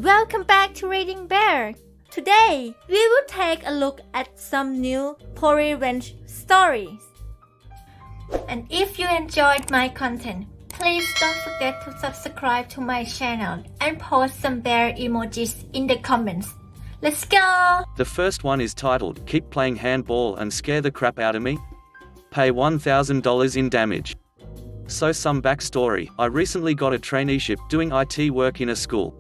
Welcome back to ReadingBear. Today, we will take a look at some new ProRevenge stories. And if you enjoyed my content, please don't forget to subscribe to my channel and post some bear emojis in the comments. Let's go! The first one is titled, Keep Playing Handball and Scare the Crap Out of Me? Pay $1,000 in damage. So some backstory, I recently got a traineeship doing IT work in a school.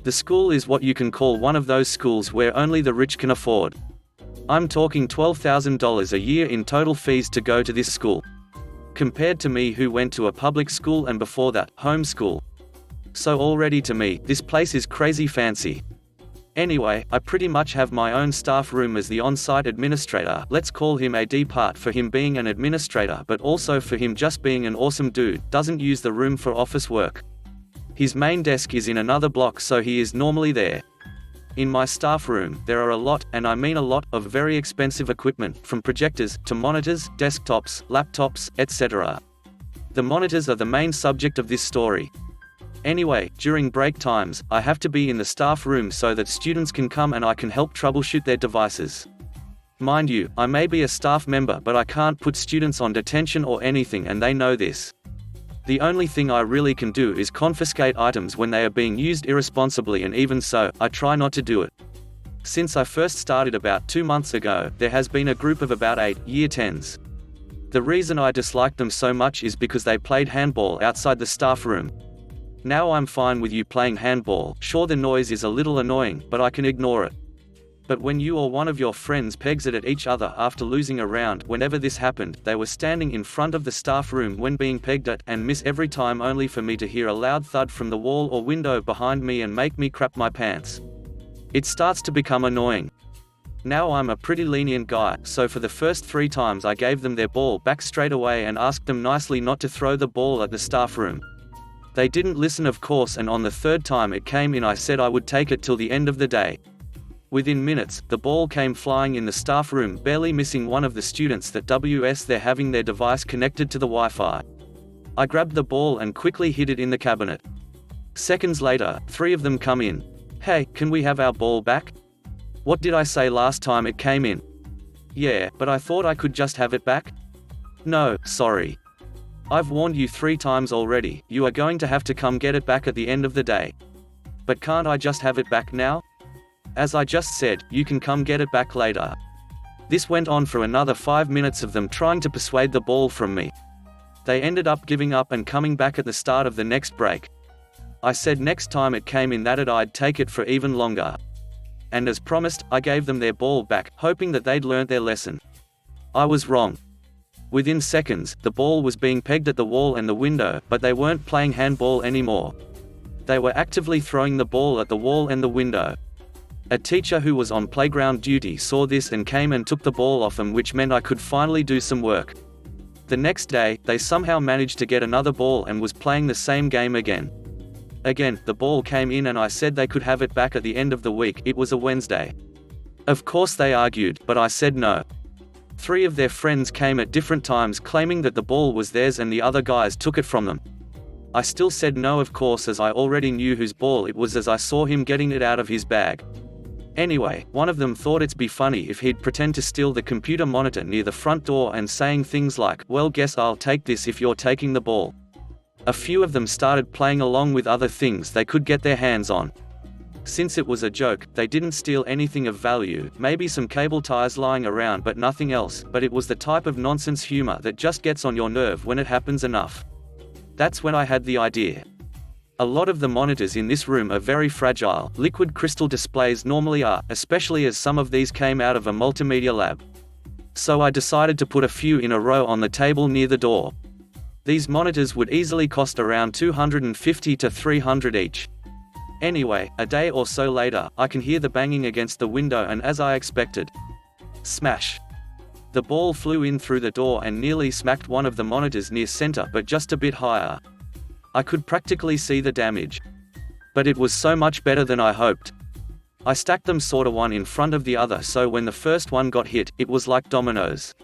The school is what you can call one of those schools where only the rich can afford. I'm talking $12,000 a year in total fees to go to this school. Compared to me who went to a public school and before that, homeschool. So already to me, this place is crazy fancy. Anyway, I pretty much have my own staff room as the on-site administrator. Let's call him AD part for him being an administrator but also for him just being an awesome dude, doesn't use the room for office work. His main desk is in another block so he is normally there. In my staff room, there are a lot, and I mean a lot, of very expensive equipment, from projectors, to monitors, desktops, laptops, etc. The monitors are the main subject of this story. Anyway, during break times, I have to be in the staff room so that students can come and I can help troubleshoot their devices. Mind you, I may be a staff member but I can't put students on detention or anything and they know this. The only thing I really can do is confiscate items when they are being used irresponsibly, and even so, I try not to do it. Since I first started about 2 months ago, there has been a group of about 8 year 10s. The reason I disliked them so much is because they played handball outside the staff room. Now I'm fine with you playing handball, sure the noise is a little annoying, but I can ignore it. But when you or one of your friends pegs it at each other after losing a round, whenever this happened, they were standing in front of the staff room when being pegged at, and miss every time only for me to hear a loud thud from the wall or window behind me and make me crap my pants. It starts to become annoying. Now I'm a pretty lenient guy, so for the first 3 times I gave them their ball back straight away and asked them nicely not to throw the ball at the staff room. They didn't listen of course, and on the 3rd time it came in I said I would take it till the end of the day. Within minutes, the ball came flying in the staff room, barely missing one of the students that they're having their device connected to the Wi-Fi. I grabbed the ball and quickly hid it in the cabinet. Seconds later, 3 of them come in. Hey, can we have our ball back? What did I say last time it came in? Yeah, but I thought I could just have it back? No, sorry. I've warned you 3 times already, you are going to have to come get it back at the end of the day. But can't I just have it back now? As I just said, you can come get it back later. This went on for another 5 minutes of them trying to persuade the ball from me. They ended up giving up and coming back at the start of the next break. I said next time it came in that I'd take it for even longer. And as promised, I gave them their ball back, hoping that they'd learnt their lesson. I was wrong. Within seconds, the ball was being pegged at the wall and the window, but they weren't playing handball anymore. They were actively throwing the ball at the wall and the window. A teacher who was on playground duty saw this and came and took the ball off them, which meant I could finally do some work. The next day, they somehow managed to get another ball and was playing the same game again. Again, the ball came in and I said they could have it back at the end of the week. It was a Wednesday. Of course they argued, but I said no. 3 of their friends came at different times claiming that the ball was theirs and the other guys took it from them. I still said no of course, as I already knew whose ball it was as I saw him getting it out of his bag. Anyway, one of them thought it'd be funny if he'd pretend to steal the computer monitor near the front door and saying things like, well guess I'll take this if you're taking the ball. A few of them started playing along with other things they could get their hands on. Since it was a joke, they didn't steal anything of value, maybe some cable ties lying around but nothing else, but it was the type of nonsense humor that just gets on your nerve when it happens enough. That's when I had the idea. A lot of the monitors in this room are very fragile, liquid crystal displays normally are, especially as some of these came out of a multimedia lab. So I decided to put a few in a row on the table near the door. These monitors would easily cost around $250 to $300 each. Anyway, a day or so later, I can hear the banging against the window and as I expected, smash. The ball flew in through the door and nearly smacked one of the monitors near center, but just a bit higher. I could practically see the damage. But it was so much better than I hoped. I stacked them sorta one in front of the other, so when the first one got hit, it was like dominoes.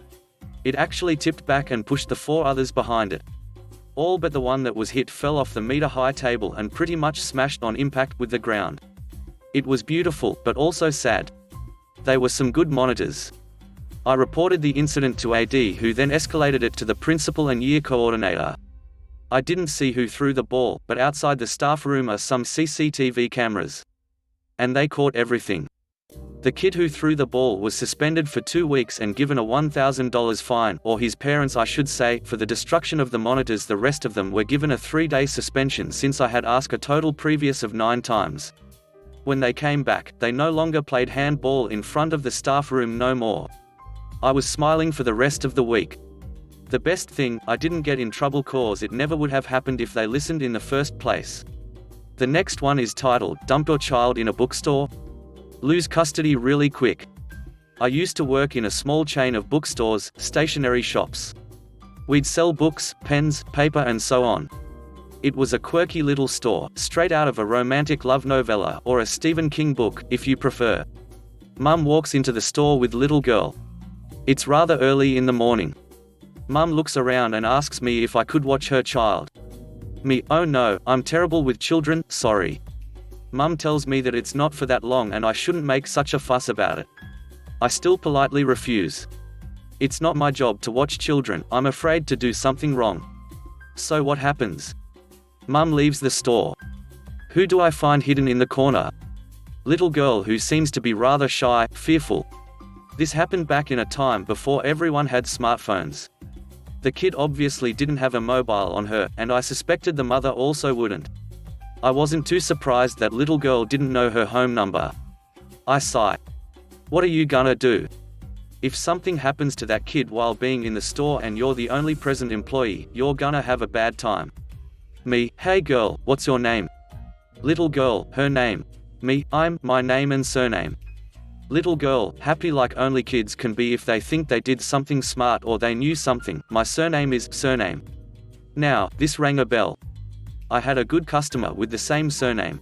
It actually tipped back and pushed the 4 others behind it. All but the one that was hit fell off the meter-high table and pretty much smashed on impact with the ground. It was beautiful, but also sad. They were some good monitors. I reported the incident to AD, who then escalated it to the principal and year coordinator. I didn't see who threw the ball, but outside the staff room are some CCTV cameras. And they caught everything. The kid who threw the ball was suspended for 2 weeks and given a $1,000 fine, or his parents I should say, for the destruction of the monitors. The rest of them were given a 3-day suspension since I had asked a total previous of 9 times. When they came back, they no longer played handball in front of the staff room no more. I was smiling for the rest of the week. The best thing, I didn't get in trouble cause it never would have happened if they listened in the first place. The next one is titled, Dump Your Child in a Bookstore? Lose custody really quick. I used to work in a small chain of bookstores, stationery shops. We'd sell books, pens, paper and so on. It was a quirky little store, straight out of a romantic love novella, or a Stephen King book, if you prefer. Mum walks into the store with little girl. It's rather early in the morning. Mum looks around and asks me if I could watch her child. Me, oh no, I'm terrible with children, sorry. Mum tells me that it's not for that long and I shouldn't make such a fuss about it. I still politely refuse. It's not my job to watch children, I'm afraid to do something wrong. So what happens? Mum leaves the store. Who do I find hidden in the corner? Little girl who seems to be rather shy, fearful. This happened back in a time before everyone had smartphones. The kid obviously didn't have a mobile on her, and I suspected the mother also wouldn't. I wasn't too surprised that little girl didn't know her home number. I sigh. What are you gonna do? If something happens to that kid while being in the store and you're the only present employee, you're gonna have a bad time. Me, hey girl, what's your name? Little girl, her name. Me, I'm, my name and surname. Little girl, happy like only kids can be if they think they did something smart or they knew something, my surname is, surname. Now, this rang a bell. I had a good customer with the same surname.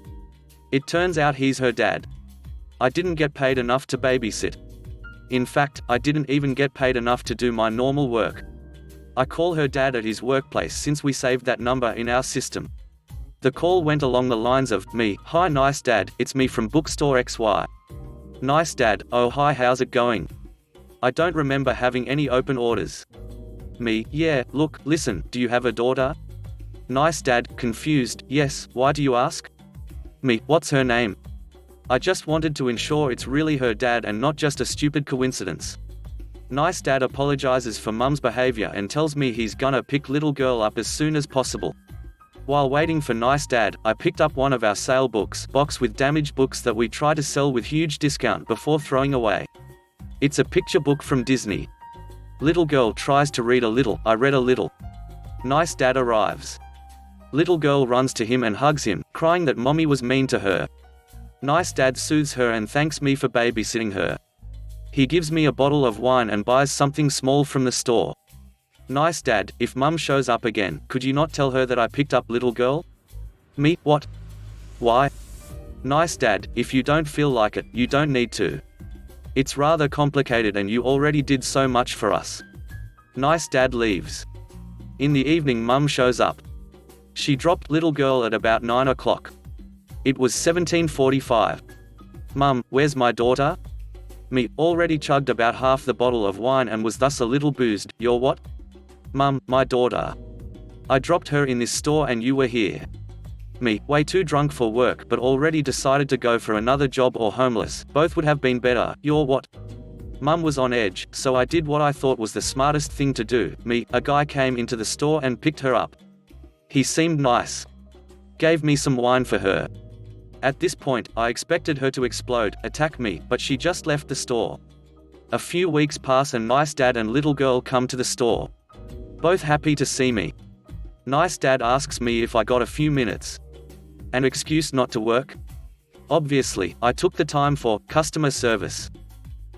It turns out he's her dad. I didn't get paid enough to babysit. In fact, I didn't even get paid enough to do my normal work. I call her dad at his workplace since we saved that number in our system. The call went along the lines of, me, hi nice dad, it's me from Bookstore XY. Nice dad, oh hi how's it going? I don't remember having any open orders. Me, yeah, look, listen, do you have a daughter? Nice dad, confused, yes, why do you ask? Me, what's her name? I just wanted to ensure it's really her dad and not just a stupid coincidence. Nice dad apologizes for mum's behavior and tells me he's gonna pick little girl up as soon as possible. While waiting for nice dad, I picked up one of our sale box with damaged books that we try to sell with huge discount before throwing away. It's a picture book from Disney. Little girl tries to read a little, I read a little. Nice dad arrives. Little girl runs to him and hugs him, crying that mommy was mean to her. Nice dad soothes her and thanks me for babysitting her. He gives me a bottle of wine and buys something small from the store. Nice dad, if mum shows up again, could you not tell her that I picked up little girl? Me, what? Why? Nice dad, if you don't feel like it, you don't need to. It's rather complicated and you already did so much for us. Nice dad leaves. In the evening mum shows up. She dropped little girl at about 9 o'clock. It was 17:45. Mum, where's my daughter? Me, already chugged about half the bottle of wine and was thus a little boozed. You're what? Mum, my daughter. I dropped her in this store and you were here. Me, way too drunk for work but already decided to go for another job or homeless, both would have been better. You're what? Mum was on edge, so I did what I thought was the smartest thing to do. Me, a guy came into the store and picked her up. He seemed nice. Gave me some wine for her. At this point, I expected her to explode, attack me, but she just left the store. A few weeks pass and nice dad and little girl come to the store. Both happy to see me. Nice dad asks me if I got a few minutes. An excuse not to work? Obviously, I took the time for customer service.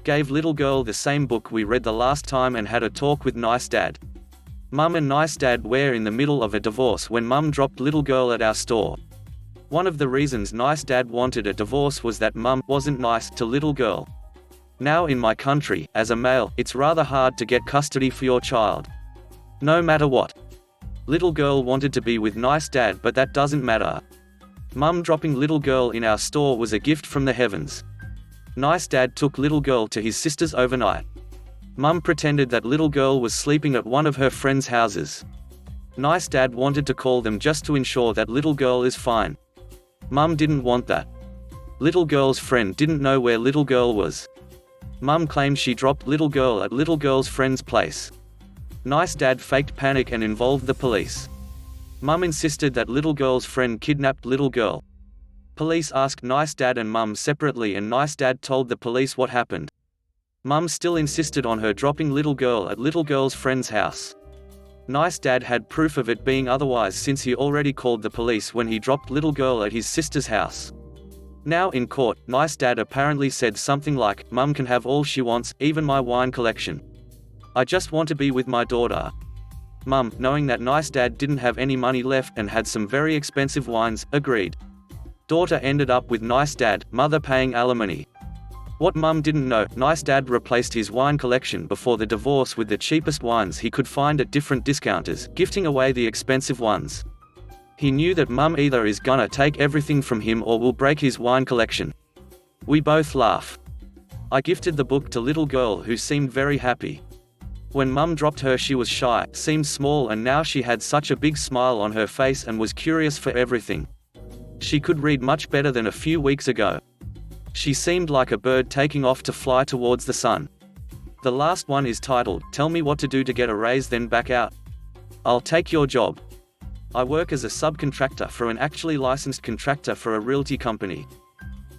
Gave little girl the same book we read the last time and had a talk with nice dad. Mum and nice dad were in the middle of a divorce when mum dropped little girl at our store. One of the reasons nice dad wanted a divorce was that mum wasn't nice to little girl. Now in my country, as a male, it's rather hard to get custody for your child. No matter what. Little girl wanted to be with nice dad but that doesn't matter. Mum dropping little girl in our store was a gift from the heavens. Nice dad took little girl to his sister's overnight. Mum pretended that little girl was sleeping at one of her friends' houses. Nice dad wanted to call them just to ensure that little girl is fine. Mum didn't want that. Little girl's friend didn't know where little girl was. Mum claimed she dropped little girl at little girl's friend's place. Nice dad faked panic and involved the police. Mum insisted that little girl's friend kidnapped little girl. Police asked Nice dad and Mum separately, and Nice dad told the police what happened. Mum still insisted on her dropping little girl at little girl's friend's house. Nice dad had proof of it being otherwise, since he already called the police when he dropped little girl at his sister's house. Now in court, Nice dad apparently said something like, "Mum can have all she wants, even my wine collection. I just want to be with my daughter." Mum, knowing that Nice dad didn't have any money left and had some very expensive wines, agreed. Daughter ended up with Nice dad, mother paying alimony. What Mum didn't know, Nice dad replaced his wine collection before the divorce with the cheapest wines he could find at different discounters, gifting away the expensive ones. He knew that Mum either is gonna take everything from him or will break his wine collection. We both laugh. I gifted the book to little girl, who seemed very happy. When Mum dropped her, she was shy, seemed small, and now she had such a big smile on her face and was curious for everything. She could read much better than a few weeks ago. She seemed like a bird taking off to fly towards the sun. The last one is titled, "Tell me what to do to get a raise then back out. I'll take your job." I work as a subcontractor for an actually licensed contractor for a realty company.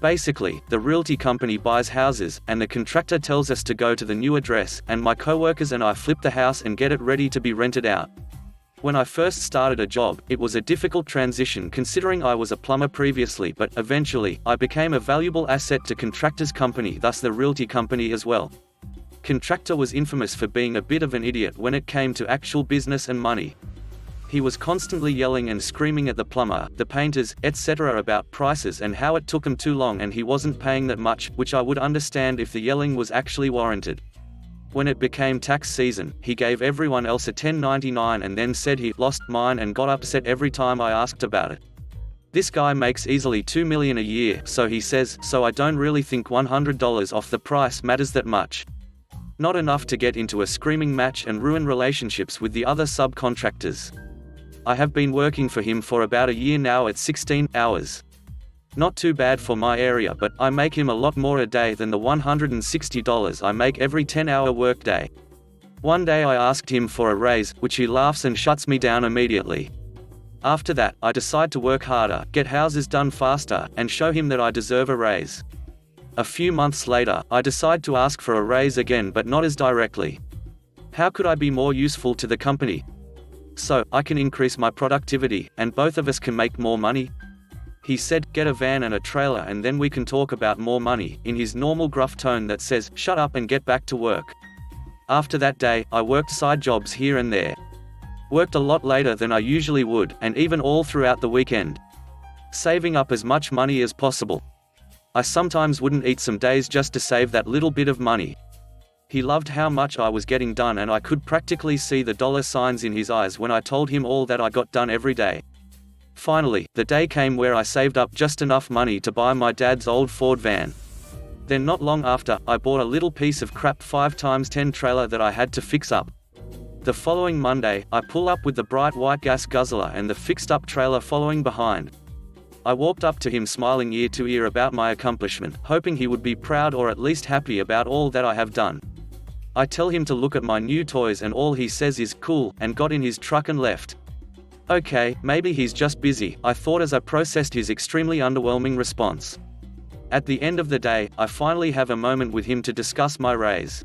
Basically, the realty company buys houses, and the contractor tells us to go to the new address, and my coworkers and I flip the house and get it ready to be rented out. When I first started a job, it was a difficult transition considering I was a plumber previously, but eventually, I became a valuable asset to contractor's company, thus the realty company as well. Contractor was infamous for being a bit of an idiot when it came to actual business and money. He was constantly yelling and screaming at the plumber, the painters, etc. about prices and how it took him too long and he wasn't paying that much, which I would understand if the yelling was actually warranted. When it became tax season, he gave everyone else a 1099 and then said he lost mine and got upset every time I asked about it. This guy makes easily $2 million a year, so he says, so I don't really think $100 off the price matters that much. Not enough to get into a screaming match and ruin relationships with the other subcontractors. I have been working for him for about a year now at 16 hours. Not too bad for my area, but I make him a lot more a day than the $160 I make every 10-hour workday. One day I asked him for a raise, which he laughs and shuts me down immediately. After that, I decide to work harder, get houses done faster, and show him that I deserve a raise. A few months later, I decide to ask for a raise again, but not as directly. How could I be more useful to the company? So, I can increase my productivity, and both of us can make more money? He said, get a van and a trailer and then we can talk about more money, in his normal gruff tone that says, shut up and get back to work. After that day, I worked side jobs here and there. Worked a lot later than I usually would, and even all throughout the weekend. Saving up as much money as possible. I sometimes wouldn't eat some days just to save that little bit of money. He loved how much I was getting done, and I could practically see the dollar signs in his eyes when I told him all that I got done every day. Finally, the day came where I saved up just enough money to buy my dad's old Ford van. Then not long after, I bought a little piece of crap 5x10 trailer that I had to fix up. The following Monday, I pull up with the bright white gas guzzler and the fixed up trailer following behind. I walked up to him smiling ear to ear about my accomplishment, hoping he would be proud or at least happy about all that I have done. I tell him to look at my new toys and all he says is cool, and got in his truck and left. Okay, maybe he's just busy, I thought as I processed his extremely underwhelming response. At the end of the day, I finally have a moment with him to discuss my raise.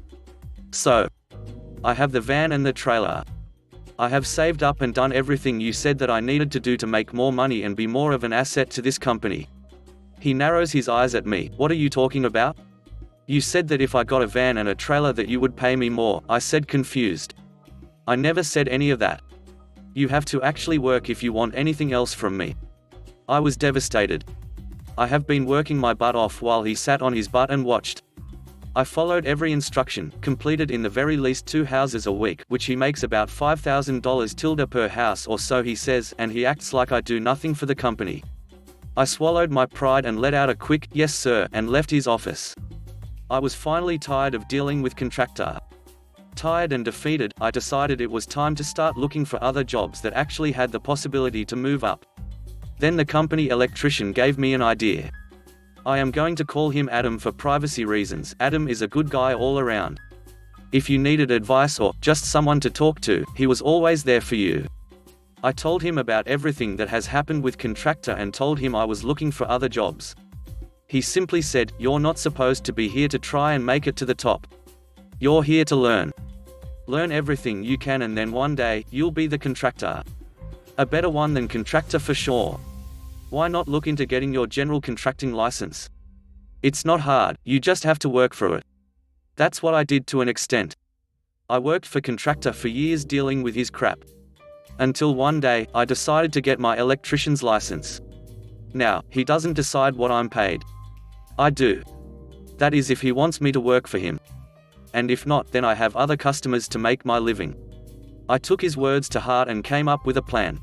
So, I have the van and the trailer. I have saved up and done everything you said that I needed to do to make more money and be more of an asset to this company. He narrows his eyes at me. What are you talking about? You said that if I got a van and a trailer that you would pay me more, I said, confused. I never said any of that. You have to actually work if you want anything else from me. I was devastated. I have been working my butt off while he sat on his butt and watched. I followed every instruction, completed in the very least 2 houses a week, which he makes about $5,000 per house or so he says, and he acts like I do nothing for the company. I swallowed my pride and let out a quick, "Yes sir," and left his office. I was finally tired of dealing with Contractor. Tired and defeated, I decided it was time to start looking for other jobs that actually had the possibility to move up. Then the company electrician gave me an idea. I am going to call him Adam for privacy reasons. Adam is a good guy all around. If you needed advice or just someone to talk to, he was always there for you. I told him about everything that has happened with Contractor and told him I was looking for other jobs. He simply said, "You're not supposed to be here to try and make it to the top. You're here to learn. Learn everything you can and then one day, you'll be the Contractor. A better one than Contractor for sure. Why not look into getting your general contracting license? It's not hard, you just have to work for it." That's what I did to an extent. I worked for Contractor for years dealing with his crap. Until one day, I decided to get my electrician's license. Now, he doesn't decide what I'm paid. I do. That is if he wants me to work for him. And if not, then I have other customers to make my living. I took his words to heart and came up with a plan.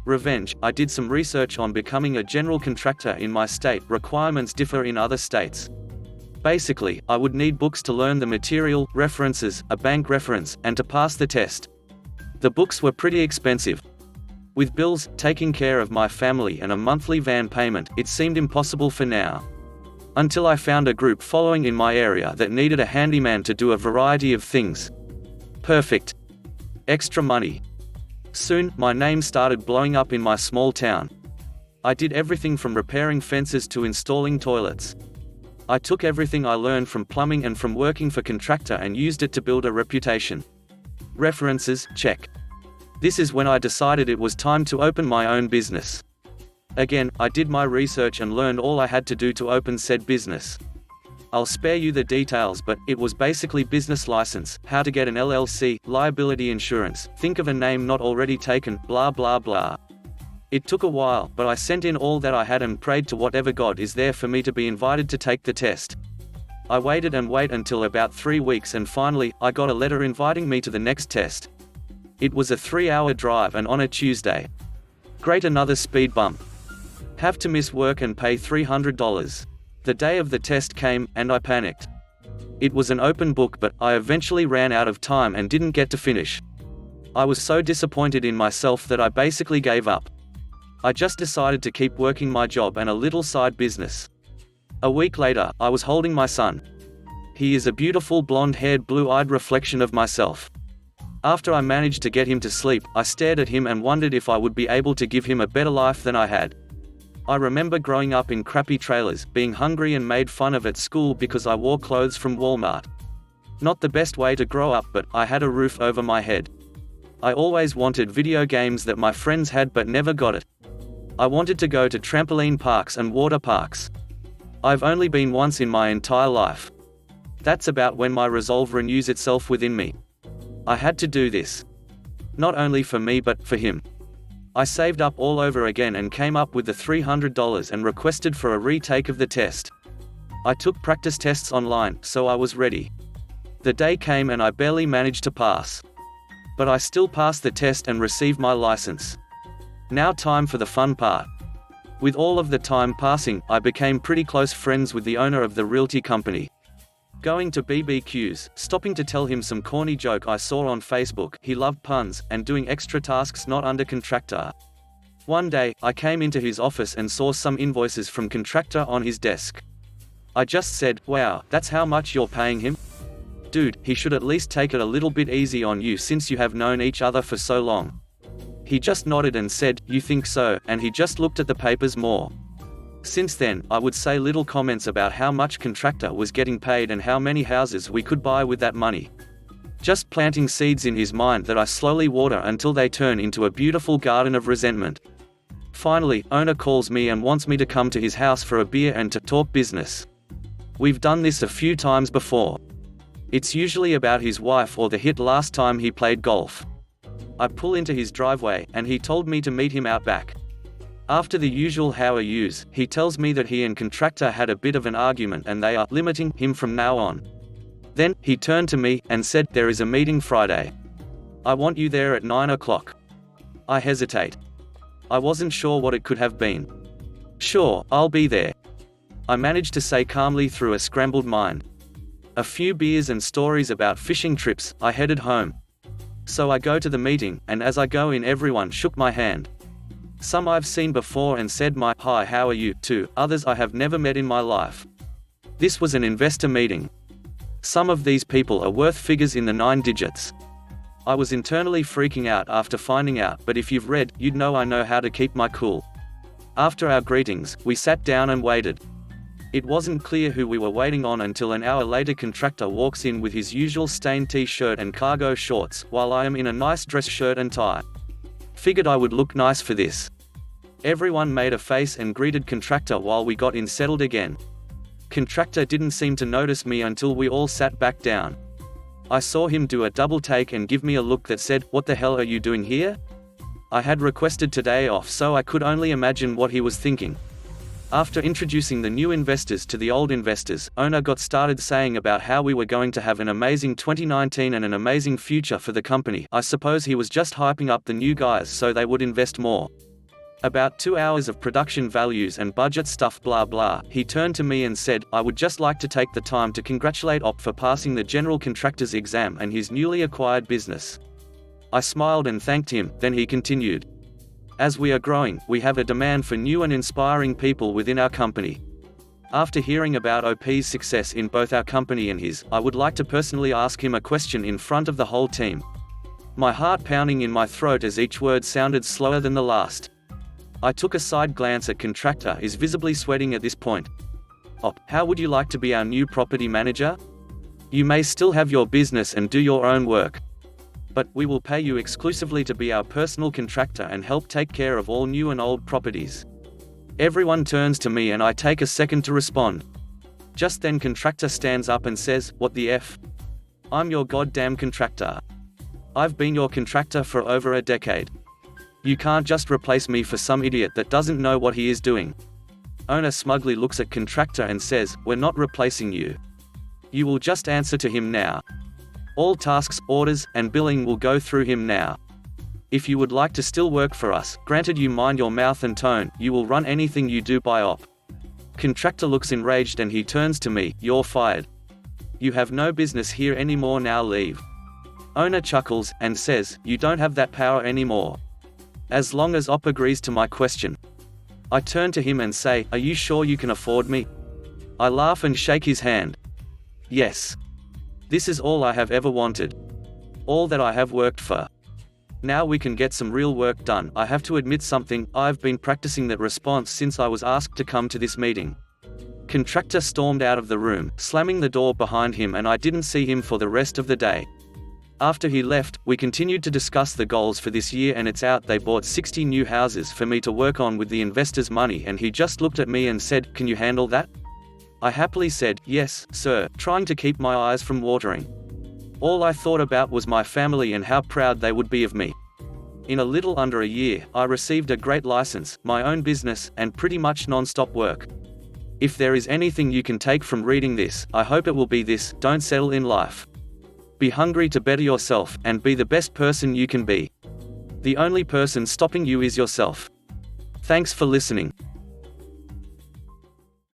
Revenge. I did some research on becoming a general contractor in my state. Requirements differ in other states. Basically, I would need books to learn the material, references, a bank reference, and to pass the test. The books were pretty expensive. With bills, taking care of my family and a monthly van payment, it seemed impossible for now. Until I found a group following in my area that needed a handyman to do a variety of things. Perfect. Extra money. Soon, my name started blowing up in my small town. I did everything from repairing fences to installing toilets. I took everything I learned from plumbing and from working for Contractor and used it to build a reputation. References, check. This is when I decided it was time to open my own business. Again, I did my research and learned all I had to do to open said business. I'll spare you the details, but it was basically business license, how to get an LLC, liability insurance, think of a name not already taken, blah blah blah. It took a while, but I sent in all that I had and prayed to whatever God is there for me to be invited to take the test. I waited and waited until about 3 weeks and finally, I got a letter inviting me to the next test. It was a 3-hour drive and on a Tuesday. Great, another speed bump. Have to miss work and pay $300. The day of the test came, and I panicked. It was an open book, but I eventually ran out of time and didn't get to finish. I was so disappointed in myself that I basically gave up. I just decided to keep working my job and a little side business. A week later, I was holding my son. He is a beautiful blonde-haired, blue-eyed reflection of myself. After I managed to get him to sleep, I stared at him and wondered if I would be able to give him a better life than I had. I remember growing up in crappy trailers, being hungry and made fun of at school because I wore clothes from Walmart. Not the best way to grow up, but I had a roof over my head. I always wanted video games that my friends had but never got it. I wanted to go to trampoline parks and water parks. I've only been once in my entire life. That's about when my resolve renews itself within me. I had to do this. Not only for me but for him. I saved up all over again and came up with the $300 and requested for a retake of the test. I took practice tests online, so I was ready. The day came and I barely managed to pass. But I still passed the test and received my license. Now time for the fun part. With all of the time passing, I became pretty close friends with the owner of the realty company. Going to BBQs, stopping to tell him some corny joke I saw on Facebook, he loved puns, and doing extra tasks not under Contractor. One day, I came into his office and saw some invoices from Contractor on his desk. I just said, "Wow, that's how much you're paying him? Dude, he should at least take it a little bit easy on you since you have known each other for so long." He just nodded and said, "You think so?" and he just looked at the papers more. Since then, I would say little comments about how much Contractor was getting paid and how many houses we could buy with that money. Just planting seeds in his mind that I slowly water until they turn into a beautiful garden of resentment. Finally, owner calls me and wants me to come to his house for a beer and to talk business. We've done this a few times before. It's usually about his wife or the hit last time he played golf. I pull into his driveway, and he told me to meet him out back. After the usual "how are yous," he tells me that he and Contractor had a bit of an argument and they are limiting him from now on. Then, he turned to me and said, "There is a meeting Friday. I want you there at 9 o'clock. I hesitate. I wasn't sure what it could have been. Sure, I'll be there. I managed to say calmly through a scrambled mind. A few beers and stories about fishing trips, I headed home. So I go to the meeting, and as I go in everyone shook my hand. Some I've seen before and said my "Hi, how are you?" to, others I have never met in my life. This was an investor meeting. Some of these people are worth figures in the 9 digits. I was internally freaking out after finding out, but if you've read, you'd know I know how to keep my cool. After our greetings, we sat down and waited. It wasn't clear who we were waiting on until an hour later Contractor walks in with his usual stained t-shirt and cargo shorts, while I am in a nice dress shirt and tie. Figured I would look nice for this. Everyone made a face and greeted Contractor while we got in settled again. Contractor didn't seem to notice me until we all sat back down. I saw him do a double take and give me a look that said, "What the hell are you doing here?" I had requested today off, so I could only imagine what he was thinking. After introducing the new investors to the old investors, owner got started saying about how we were going to have an amazing 2019 and an amazing future for the company. I suppose he was just hyping up the new guys so they would invest more. About 2 hours of production values and budget stuff blah blah, he turned to me and said, "I would just like to take the time to congratulate Op for passing the general contractor's exam and his newly acquired business." I smiled and thanked him, then he continued. "As we are growing, we have a demand for new and inspiring people within our company. After hearing about OP's success in both our company and his, I would like to personally ask him a question in front of the whole team." My heart pounding in my throat as each word sounded slower than the last. I took a side glance at Contractor, is visibly sweating at this point. "Op, how would you like to be our new property manager? You may still have your business and do your own work. But we will pay you exclusively to be our personal contractor and help take care of all new and old properties." Everyone turns to me and I take a second to respond. Just then Contractor stands up and says, "What the F? I'm your goddamn contractor. I've been your contractor for over a decade. You can't just replace me for some idiot that doesn't know what he is doing." Owner smugly looks at Contractor and says, "We're not replacing you. You will just answer to him now. All tasks, orders, and billing will go through him now. If you would like to still work for us, granted you mind your mouth and tone, you will run anything you do by Op." Contractor looks enraged and he turns to me, "You're fired. You have no business here anymore, now leave." Owner chuckles, and says, "You don't have that power anymore. As long as Op agrees to my question." I turn to him and say, "Are you sure you can afford me?" I laugh and shake his hand. "Yes. This is all I have ever wanted. All that I have worked for. Now we can get some real work done." I have to admit something, I've been practicing that response since I was asked to come to this meeting. Contractor stormed out of the room, slamming the door behind him, and I didn't see him for the rest of the day. After he left, we continued to discuss the goals for this year, and it's out they bought 60 new houses for me to work on with the investors' money, and he just looked at me and said, "Can you handle that?" I happily said, "Yes, sir," trying to keep my eyes from watering. All I thought about was my family and how proud they would be of me. In a little under a year, I received a great license, my own business, and pretty much non-stop work. If there is anything you can take from reading this, I hope it will be this: don't settle in life. Be hungry to better yourself, and be the best person you can be. The only person stopping you is yourself. Thanks for listening.